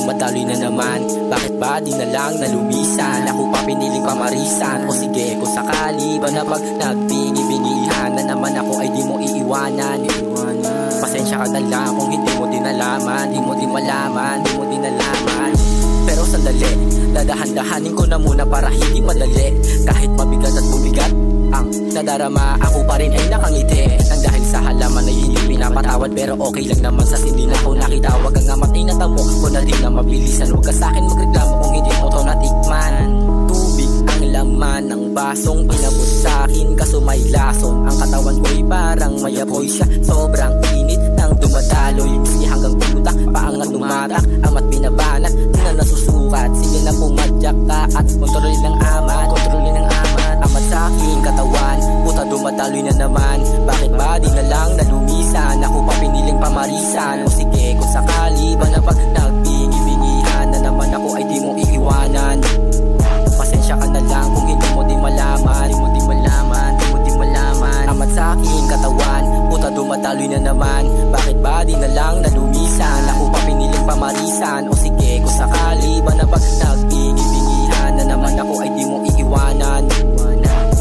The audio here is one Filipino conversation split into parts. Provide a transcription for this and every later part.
dumadaloy na naman. Bakit ba di na lang nalumisan? Ako pa piniling pamarisan. O sige kung sakali ba na pag nagbingi-bingihan na naman ako ay di mo iiwanan. Pasensya ka na lang kung hindi mo din nalaman, di mo din malaman, di mo din nalaman. Pero sandali, dadahan-dahanin ko na muna para hindi madali. Kahit mabigat at bumigat ang nadarama, ako pa rin ay nakangiti. Nang dahil sa halaman na hindi pinapatawad, pero okay lang naman sa hindi na ako nakita. Wag kang amatay na tamo ko na din na mabilisan. Huwag ka sa'kin magreklamo kung hindi mo to natikman. Tubig ang laman ng basong inabot sa'kin, kaso may lason. Ang katawan ko'y parang may apoy siya, sobrang init nang dumadaloy. Miski hanggang putak, paangat tumatak, amat binabanat, di na nasusukat. Sige na pumadyak ka at kontrolin ng amat, kontrolin ng amat. Amat sa'king katawan, puta dumadaloy na naman. Bakit ba di na lang nalumisan? Ako pa piniling pamarisan. O sige kung sakali ba na pag nagbingi-bingihan na naman ako ay di mo iiwanan. Pasensya ka na lang kung hindi mo din malaman, di mo din malaman, di mo din malaman. Amat sa'king katawan, puta dumadaloy na naman. Bakit ba di na lang nalumisan? Ako pa piniling pamarisan. O sige kung sakali ba na pag nagbingi-bingihan na naman ako ay di mo iiwanan.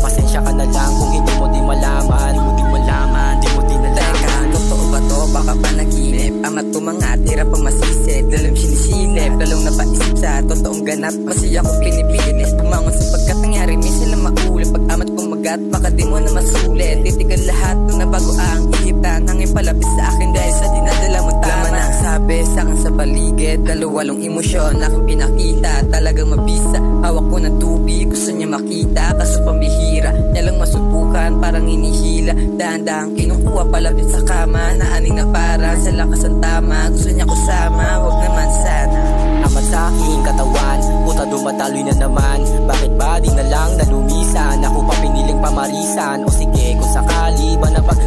Pasensya ka na lang kung hindi mo din malaman, di mo din malaman, di mo din nalaman. Teka, totoo ba to? Baka panaginip. Amat tumangat, hirap ang masisid. Lalong sinisilip, lalong napaisip sa totoong ganap. Masaya ko pinipilit tumangon sapagkat nangyari minsan lang maulit. Pag amat kong magat, baka di mo na masulit. Titigan lahat nung nabago ang ihipan. Hangin palapis sa akin dahil sa dinadala mo tama. Laman ang sabi sa akin sa paligid, dalawalong emosyon aking pinakita. Talagang mabisa, hawak ko ng tubig, gusto niya makita, kaso pambihira niya lang masubukan, parang hinihila. Dahan-dahan kinukuha palapit sa kama, naaning na para sa lakas ang tama. Gusto niya kusama, wag naman sana. Amat sa'king katawan, puta dumadaloy na naman. Bakit ba di na lang nalumisan? Ako pa piniling pamarisan. O sige kung sakali ba na pag